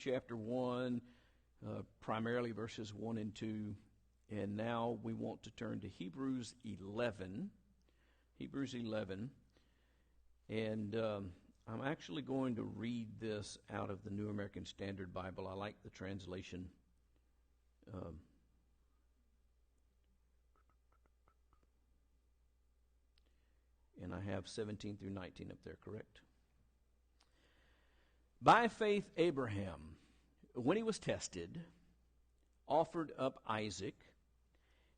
chapter 1, primarily verses 1 and 2. And now we want to turn to Hebrews 11. Hebrews 11. And I'm actually going to read this out of the New American Standard Bible. I like the translation. And I have 17 through 19 up there, correct? By faith, Abraham, when he was tested, offered up Isaac,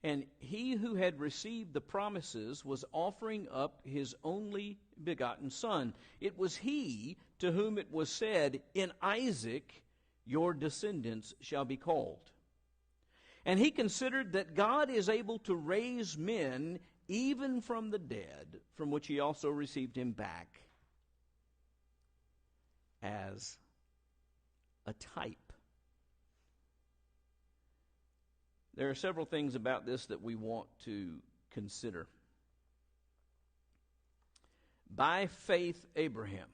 and he who had received the promises was offering up his only begotten son. It was he to whom it was said, "In Isaac your descendants shall be called." And he considered that God is able to raise men even from the dead, from which he also received him back as a type. There are several things about this that we want to consider. By faith, Abraham,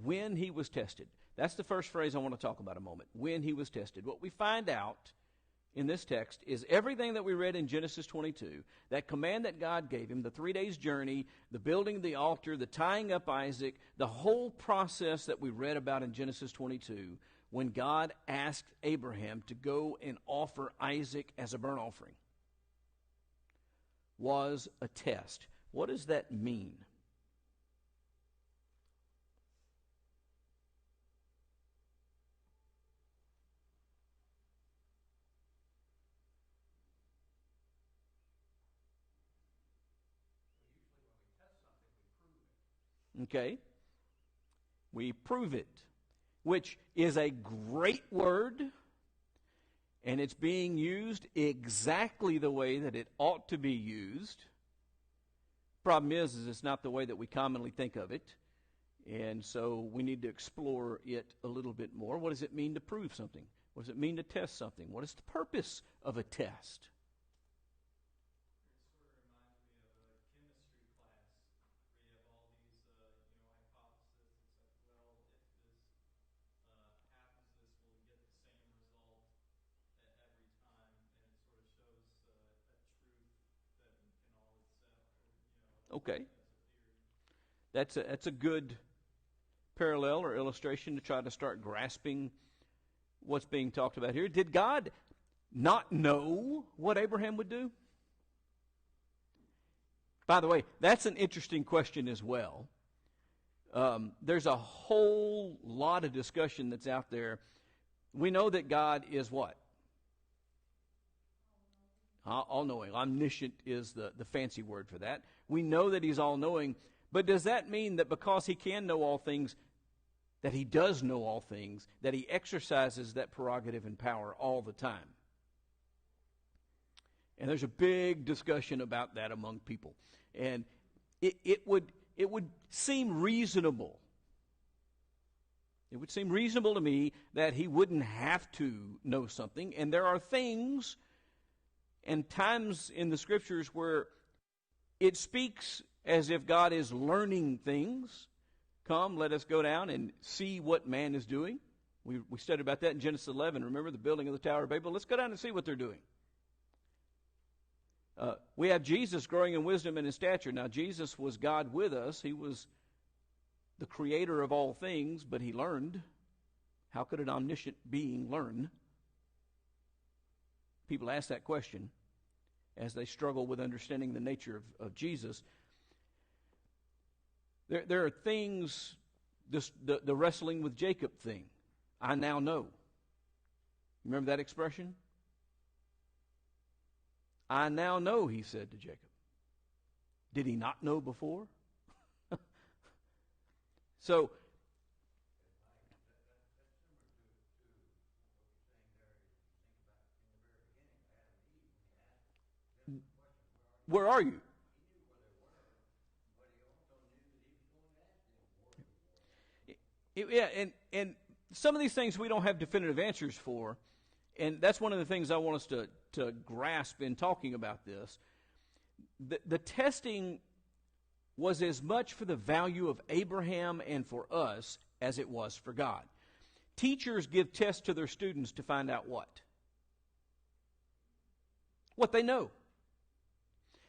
when he was tested. That's the first phrase I want to talk about a moment. When he was tested. What we find out in this text is everything that we read in Genesis 22, that command that God gave him, the 3 days journey, the building of the altar, the tying up Isaac, the whole process that we read about in Genesis 22, when God asked Abraham to go and offer Isaac as a burnt offering, was a test. What does that mean? Okay? We prove it, which is a great word, and it's being used exactly the way that it ought to be used. Problem is it's not the way that we commonly think of it, and so we need to explore it a little bit more. What does it mean to prove something? What does it mean to test something? What is the purpose of a test? Okay. That's a good parallel or illustration to try to start grasping what's being talked about here. Did God not know what Abraham would do? By the way, that's an interesting question as well. There's a whole lot of discussion that's out there. We know that God is what? All-knowing. Omniscient is the fancy word for that. We know that he's all-knowing, but does that mean that because he can know all things, that he does know all things, that he exercises that prerogative and power all the time? And there's a big discussion about that among people. And it would seem reasonable. It would seem reasonable to me that he wouldn't have to know something, and there are things and times in the Scriptures where it speaks as if God is learning things. Come, let us go down and see what man is doing. We studied about that in Genesis 11. Remember the building of the Tower of Babel? Let's go down and see what they're doing. We have Jesus growing in wisdom and in stature. Now, Jesus was God with us. He was the creator of all things, but he learned. How could an omniscient being learn? People ask that question as they struggle with understanding the nature of Jesus. There are things, the wrestling with Jacob thing. I now know. Remember that expression? I now know, he said to Jacob. Did he not know before? So, where are you? Yeah, and some of these things we don't have definitive answers for, and that's one of the things I want us to grasp in talking about this. The testing was as much for the value of Abraham and for us as it was for God. Teachers give tests to their students to find out what? What they know.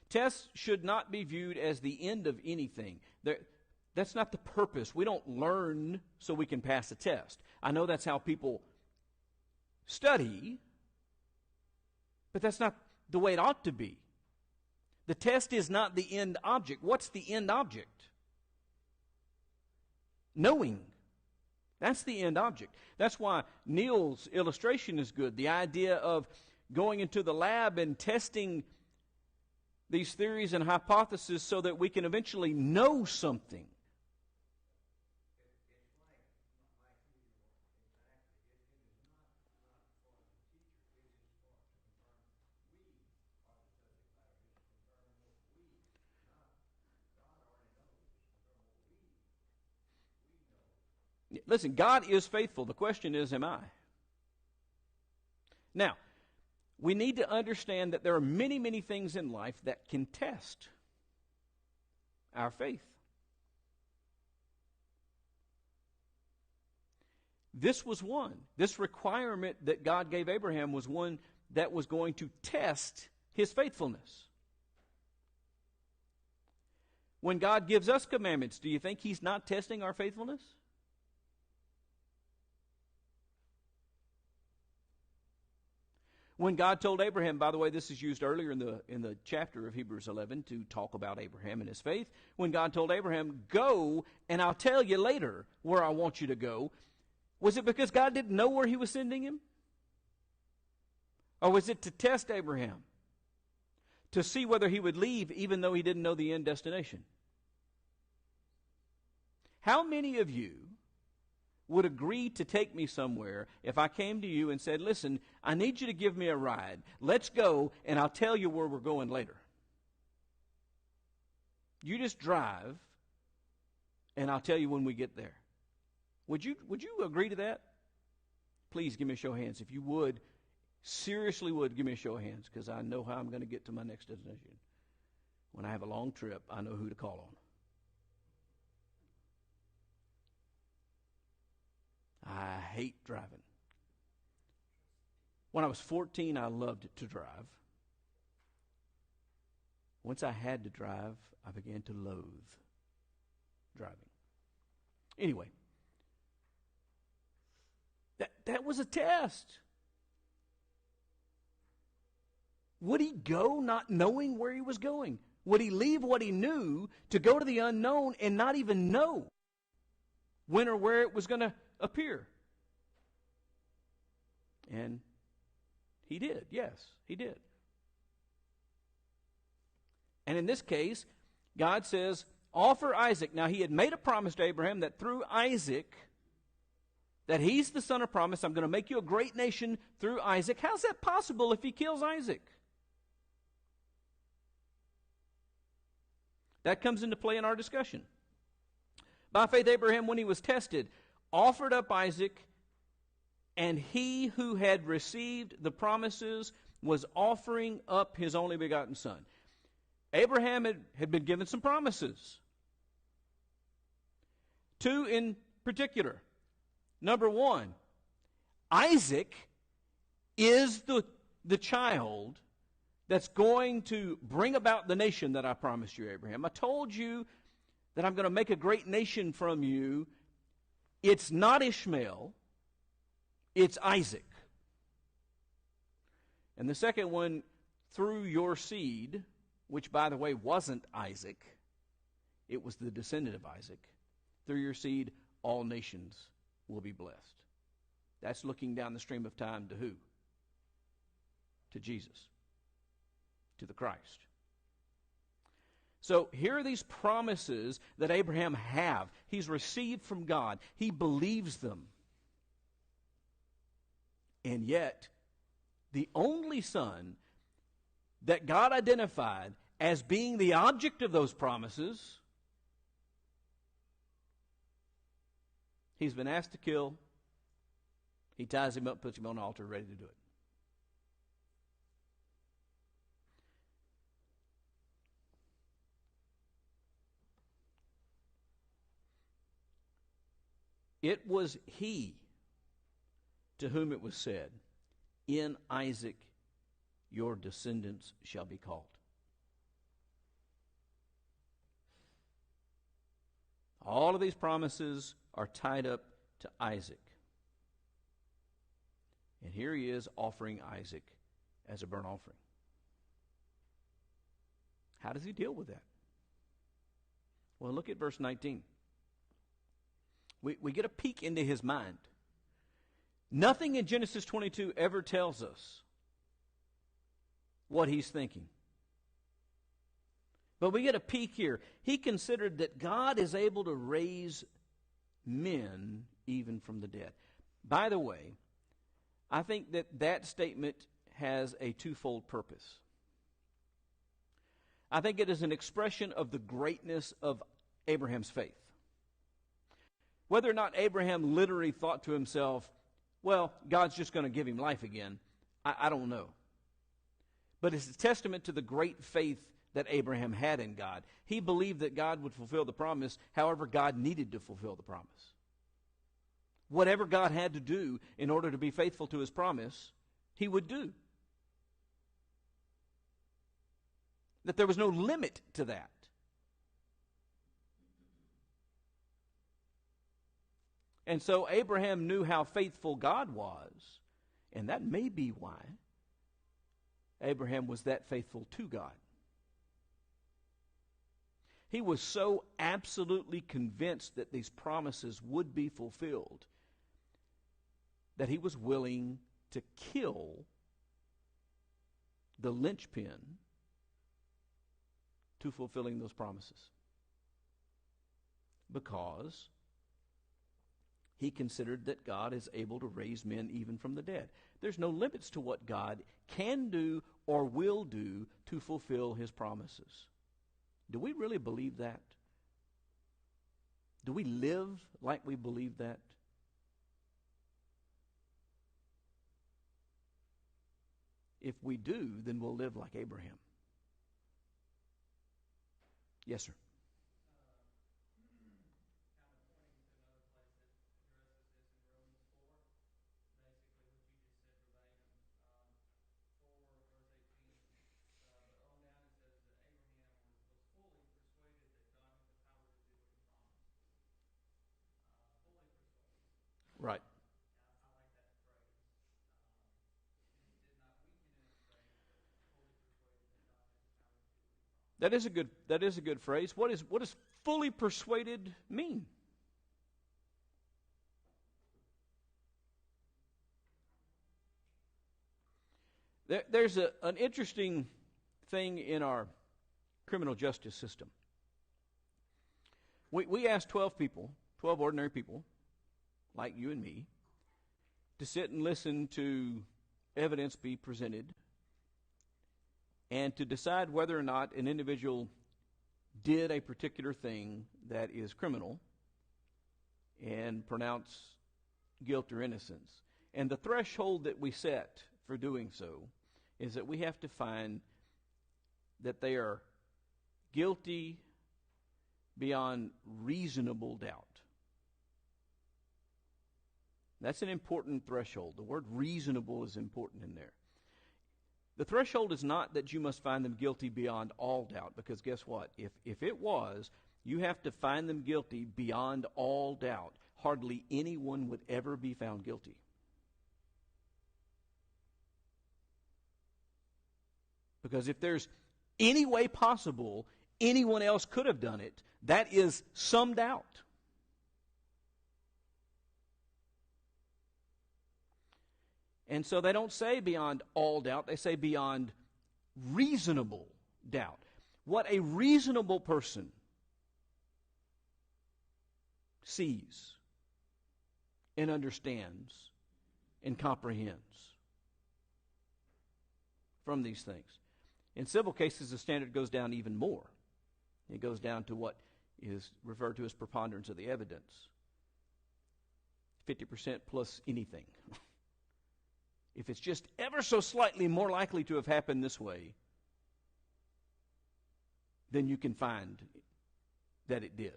Tests should not be viewed as the end of anything. That's not the purpose. We don't learn so we can pass a test. I know that's how people study, but that's not the way it ought to be. The test is not the end object. What's the end object? Knowing. That's the end object. That's why Neil's illustration is good. The idea of going into the lab and testing these theories and hypotheses so that we can eventually know something. Listen, God is faithful. The question is, am I? Now, we need to understand that there are many, many things in life that can test our faith. This was one. This requirement that God gave Abraham was one that was going to test his faithfulness. When God gives us commandments, do you think He's not testing our faithfulness? When God told Abraham, by the way, this is used earlier in the chapter of Hebrews 11 to talk about Abraham and his faith. When God told Abraham, go and I'll tell you later where I want you to go, was it because God didn't know where He was sending him? Or was it to test Abraham? To see whether he would leave even though he didn't know the end destination? How many of you would agree to take me somewhere if I came to you and said, listen, I need you to give me a ride. Let's go, and I'll tell you where we're going later. You just drive, and I'll tell you when we get there. Would you agree to that? Please give me a show of hands. If you would, seriously would, give me a show of hands, because I know how I'm going to get to my next destination. When I have a long trip, I know who to call on. I hate driving. When I was 14, I loved to drive. Once I had to drive, I began to loathe driving. Anyway, that was a test. Would he go not knowing where he was going? Would he leave what he knew to go to the unknown and not even know when or where it was going to appear? And he did. Yes, he did. And in this case, God says, offer Isaac. Now, he had made a promise to Abraham that through Isaac, that he's the son of promise. I'm going to make you a great nation through Isaac. How's that possible if he kills Isaac? That comes into play in our discussion. By faith, Abraham, when he was tested, offered up Isaac, and he who had received the promises was offering up his only begotten son. Abraham had been given some promises. Two in particular. Number one, Isaac is the child that's going to bring about the nation that I promised you, Abraham. I told you that I'm going to make a great nation from you. It's not Ishmael, it's Isaac. And the second one, through your seed, which, by the way, wasn't Isaac. It was the descendant of Isaac. Through your seed, all nations will be blessed. That's looking down the stream of time to who? To Jesus. To the Christ. So here are these promises that Abraham have. He's received from God. He believes them. And yet, the only son that God identified as being the object of those promises, he's been asked to kill. He ties him up, puts him on the altar, ready to do it. It was he to whom it was said, "In Isaac your descendants shall be called." All of these promises are tied up to Isaac. And here he is offering Isaac as a burnt offering. How does he deal with that? Well, look at verse 19. We get a peek into his mind. Nothing in Genesis 22 ever tells us what he's thinking. But we get a peek here. He considered that God is able to raise men even from the dead. By the way, I think that statement has a twofold purpose. I think it is an expression of the greatness of Abraham's faith. Whether or not Abraham literally thought to himself, well, God's just going to give him life again, I don't know. But it's a testament to the great faith that Abraham had in God. He believed that God would fulfill the promise, however God needed to fulfill the promise. Whatever God had to do in order to be faithful to his promise, he would do. That there was no limit to that. And so Abraham knew how faithful God was, and that may be why Abraham was that faithful to God. He was so absolutely convinced that these promises would be fulfilled that he was willing to kill the linchpin to fulfilling those promises. Because he considered that God is able to raise men even from the dead. There's no limits to what God can do or will do to fulfill his promises. Do we really believe that? Do we live like we believe that? If we do, then we'll live like Abraham. Yes, sir. Right. That is a good phrase. What does fully persuaded mean? There's an interesting thing in our criminal justice system. We asked 12 ordinary people, like you and me, to sit and listen to evidence be presented and to decide whether or not an individual did a particular thing that is criminal and pronounce guilt or innocence. And the threshold that we set for doing so is that we have to find that they are guilty beyond reasonable doubt. That's an important threshold. The word reasonable is important in there. The threshold is not that you must find them guilty beyond all doubt, because guess what? If it was, you have to find them guilty beyond all doubt. Hardly anyone would ever be found guilty. Because if there's any way possible anyone else could have done it, that is some doubt. And so they don't say beyond all doubt, they say beyond reasonable doubt. What a reasonable person sees and understands and comprehends from these things. In civil cases, the standard goes down even more. It goes down to what is referred to as preponderance of the evidence. 50% plus anything. If it's just ever so slightly more likely to have happened this way, then you can find that it did.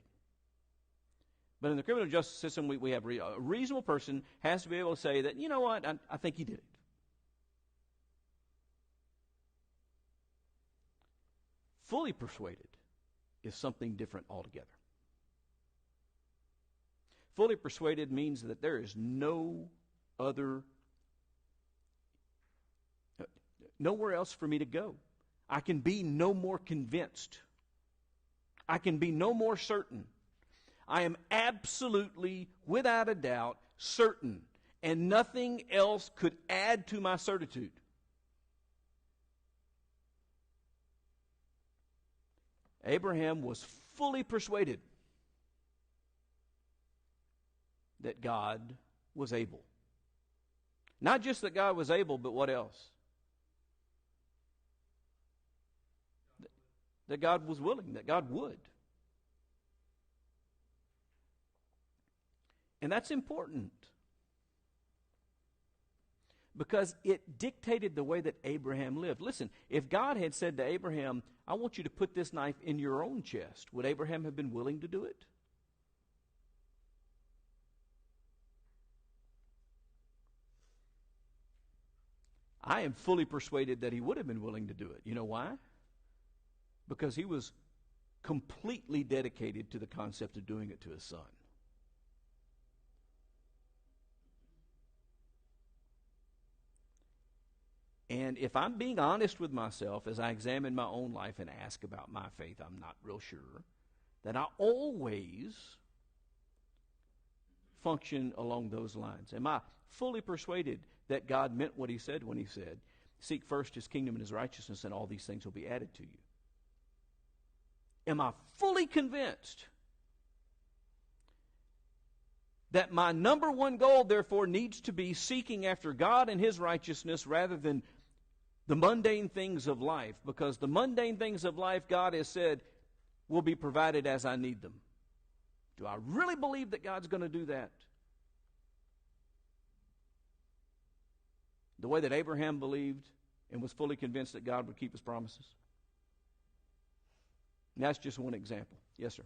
But in the criminal justice system, we have a reasonable person has to be able to say that, you know what, I think he did it. Fully persuaded is something different altogether. Fully persuaded means that there is nowhere else for me to go. I can be no more convinced. I can be no more certain. I am absolutely, without a doubt, certain, and nothing else could add to my certitude. Abraham was fully persuaded that God was able. Not just that God was able, but what else? That God was willing, that God would. And that's important because it dictated the way that Abraham lived. Listen, if God had said to Abraham, I want you to put this knife in your own chest, would Abraham have been willing to do it? I am fully persuaded that he would have been willing to do it. You know why? Because he was completely dedicated to the concept of doing it to his son. And if I'm being honest with myself as I examine my own life and ask about my faith, I'm not real sure that I always function along those lines. Am I fully persuaded that God meant what he said when he said, seek first his kingdom and his righteousness, and all these things will be added to you? Am I fully convinced that my number one goal, therefore, needs to be seeking after God and his righteousness rather than the mundane things of life? Because the mundane things of life, God has said, will be provided as I need them. Do I really believe that God's going to do that? The way that Abraham believed and was fully convinced that God would keep his promises? And that's just one example. Yes, sir.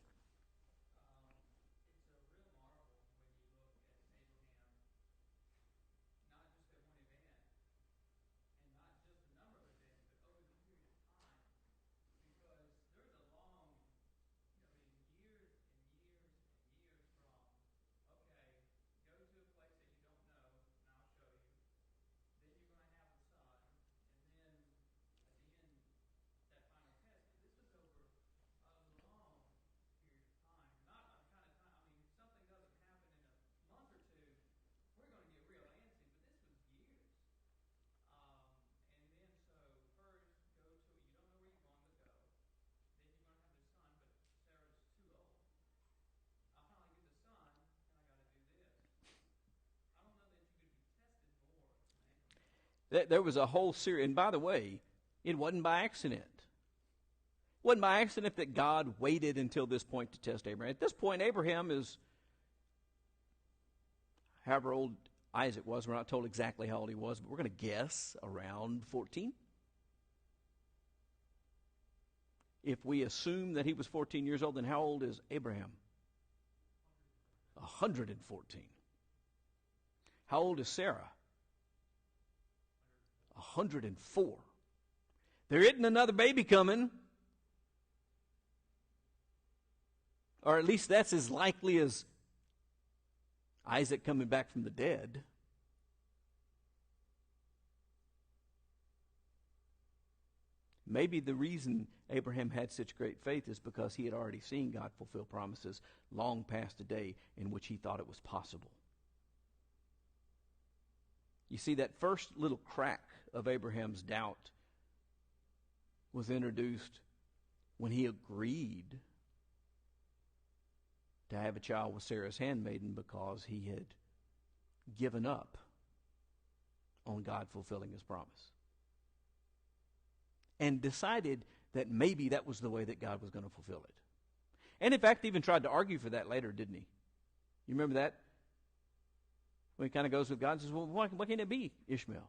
There was a whole series, and by the way, it wasn't by accident. It wasn't by accident that God waited until this point to test Abraham. At this point, Abraham is, however old Isaac was, we're not told exactly how old he was, but we're going to guess around 14. If we assume that he was 14 years old, then how old is Abraham? 114. How old is Sarah? 104. There isn't another baby coming. Or at least that's as likely as Isaac coming back from the dead. Maybe the reason Abraham had such great faith is because he had already seen God fulfill promises long past the day in which he thought it was possible. You see, that first little crack of Abraham's doubt was introduced when he agreed to have a child with Sarah's handmaiden because he had given up on God fulfilling his promise and decided that maybe that was the way that God was going to fulfill it. And in fact, even tried to argue for that later, didn't he? You remember that? When he kind of goes with God and says, well, why can't it be Ishmael?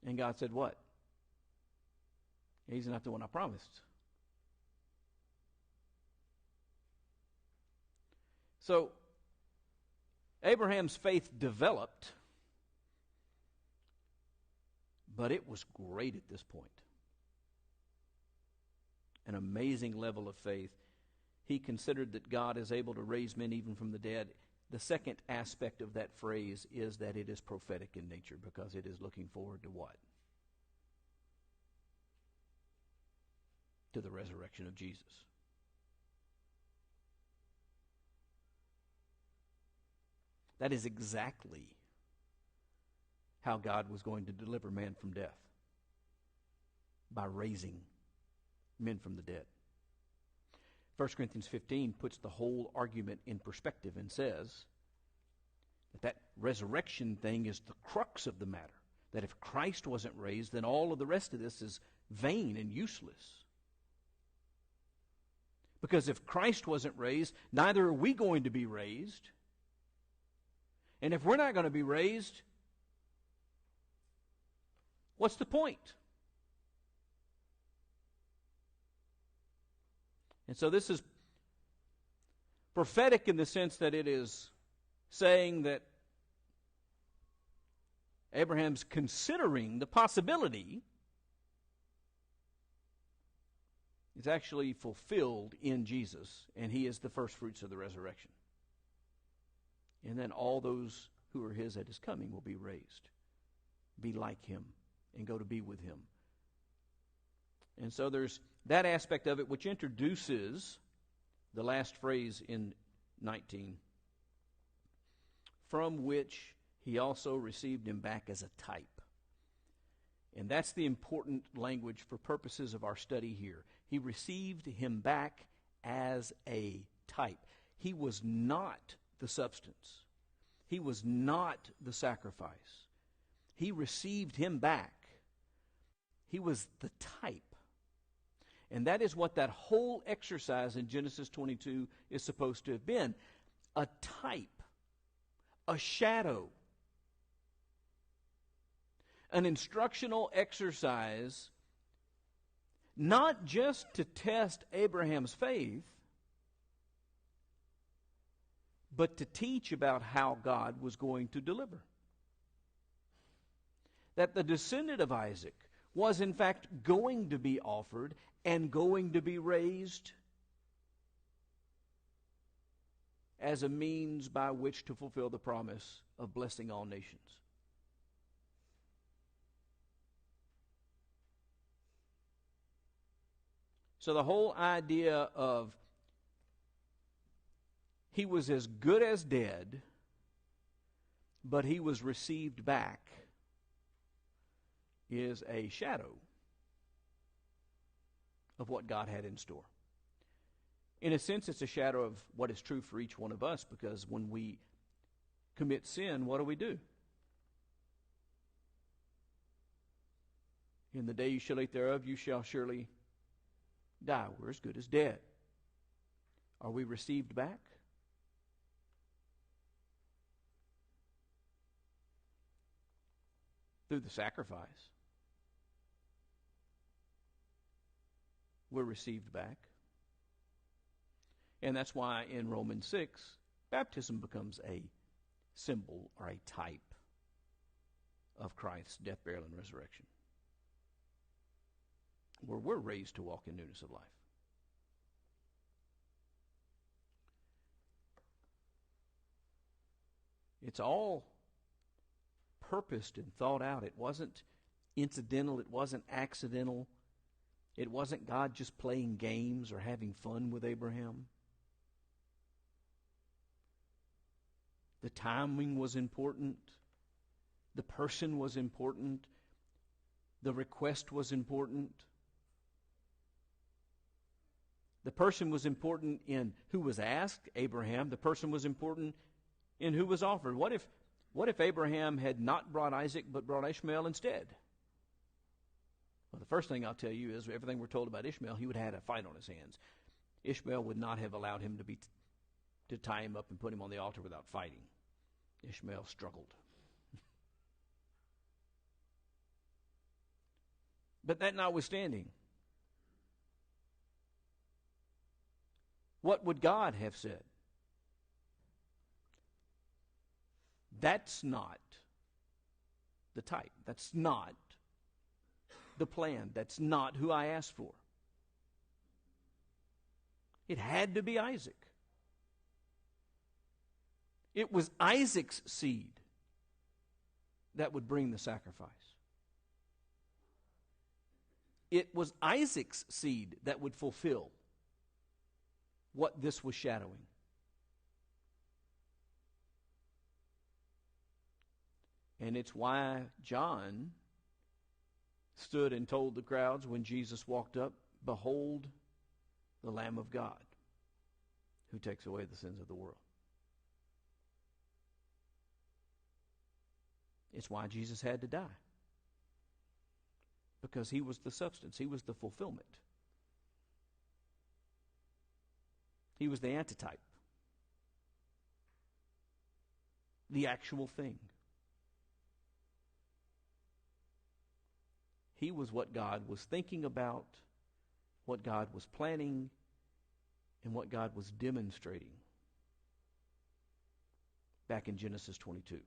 And God said, what? He's not the one I promised. So, Abraham's faith developed, but it was great at this point. An amazing level of faith. He considered that God is able to raise men even from the dead. The second aspect of that phrase is that it is prophetic in nature, because it is looking forward to what? To the resurrection of Jesus. That is exactly how God was going to deliver man from death, by raising men from the dead. 1 Corinthians 15 puts the whole argument in perspective and says that resurrection thing is the crux of the matter. That if Christ wasn't raised, then all of the rest of this is vain and useless. Because if Christ wasn't raised, neither are we going to be raised. And if we're not going to be raised, what's the point? And so this is prophetic in the sense that it is saying that Abraham's considering the possibility is actually fulfilled in Jesus, and he is the first fruits of the resurrection. And then all those who are his at his coming will be raised, be like him, and go to be with him. And so there's that aspect of it, which introduces the last phrase in 19, from which he also received him back as a type. And that's the important language for purposes of our study here. He received him back as a type. He was not the substance. He was not the sacrifice. He received him back. He was the type. And that is what that whole exercise in Genesis 22 is supposed to have been. A type, a shadow, an instructional exercise, not just to test Abraham's faith, but to teach about how God was going to deliver. That the descendant of Isaac was in fact going to be offered and going to be raised as a means by which to fulfill the promise of blessing all nations. So the whole idea of he was as good as dead, but he was received back, is a shadow of what God had in store. In a sense, it's a shadow of what is true for each one of us, because when we commit sin, what do? In the day you shall eat thereof, you shall surely die. We're as good as dead. Are we received back? Through the sacrifice. We're received back. And that's why in Romans 6, baptism becomes a symbol or a type of Christ's death, burial, and resurrection, where we're raised to walk in newness of life. It's all purposed and thought out. It wasn't incidental. It wasn't accidental. It wasn't God just playing games or having fun with Abraham. The timing was important. The person was important. The request was important. The person was important in who was asked, Abraham. The person was important in who was offered. What if Abraham had not brought Isaac but brought Ishmael instead? Well, the first thing I'll tell you is everything we're told about Ishmael, he would have had a fight on his hands. Ishmael would not have allowed him to tie him up and put him on the altar without fighting. Ishmael struggled. But that notwithstanding, what would God have said? That's not the type. That's not the plan. That's not who I asked for. It had to be Isaac. It was Isaac's seed that would bring the sacrifice. It was Isaac's seed that would fulfill what this was shadowing. And it's why John stood and told the crowds when Jesus walked up, "Behold the Lamb of God who takes away the sins of the world." It's why Jesus had to die. Because he was the substance. He was the fulfillment. He was the antitype. The actual thing. He was what God was thinking about, what God was planning, and what God was demonstrating back in Genesis 22.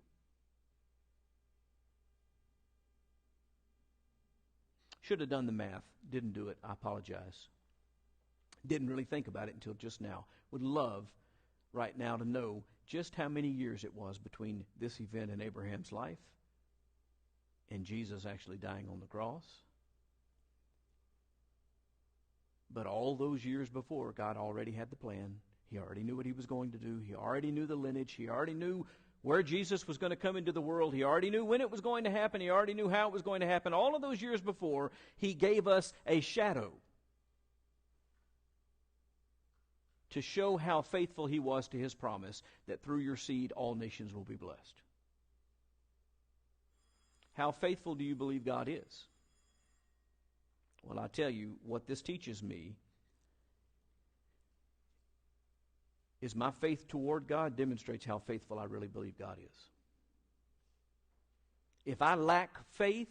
Should have done the math. Didn't do it. I apologize. Didn't really think about it until just now. Would love right now to know just how many years it was between this event in Abraham's life and Jesus actually dying on the cross. But all those years before, God already had the plan. He already knew what he was going to do. He already knew the lineage. He already knew where Jesus was going to come into the world. He already knew when it was going to happen. He already knew how it was going to happen. All of those years before, he gave us a shadow to show how faithful he was to his promise that through your seed all nations will be blessed. How faithful do you believe God is? Well, I tell you, what this teaches me is my faith toward God demonstrates how faithful I really believe God is. If I lack faith,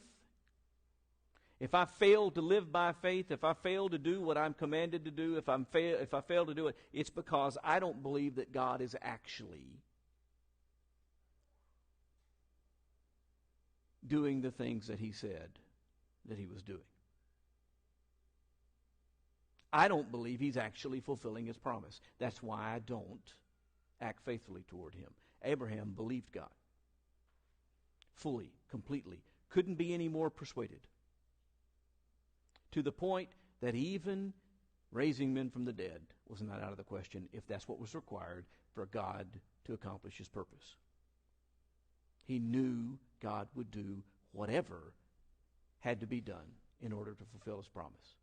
if I fail to live by faith, if I fail to do what I'm commanded to do, if I fail to do it, it's because I don't believe that God is actually doing the things that he said that he was doing. I don't believe he's actually fulfilling his promise. That's why I don't act faithfully toward him. Abraham believed God fully, completely. Couldn't be any more persuaded. To the point that even raising men from the dead was not out of the question if that's what was required for God to accomplish his purpose. He knew God would do whatever had to be done in order to fulfill his promise.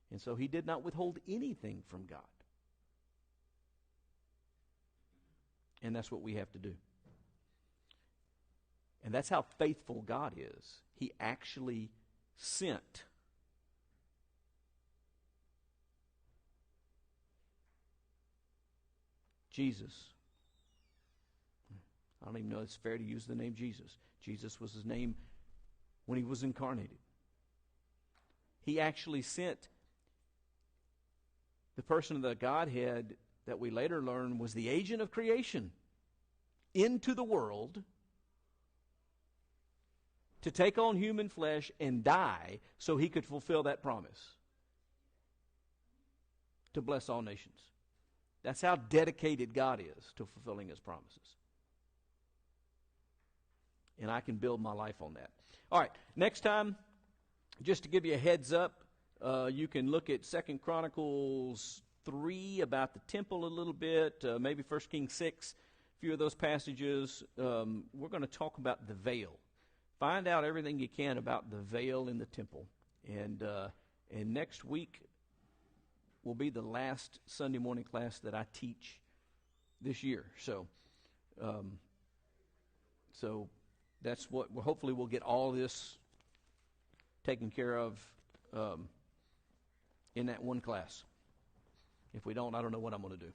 And so he did not withhold anything from God. And that's what we have to do. And that's how faithful God is. He actually sent Jesus. I don't even know if it's fair to use the name Jesus. Jesus was his name when he was incarnated. He actually sent the person of the Godhead that we later learn was the agent of creation into the world to take on human flesh and die so he could fulfill that promise to bless all nations. That's how dedicated God is to fulfilling his promises. And I can build my life on that. All right, next time, just to give you a heads up, you can look at 2 Chronicles 3 about the temple a little bit, maybe 1 Kings 6, a few of those passages. We're going to talk about the veil. Find out everything you can about the veil in the temple. And next week will be the last Sunday morning class that I teach this year. So that's what, hopefully we'll get all this taken care of in that one class. If we don't, I don't know what I'm going to do.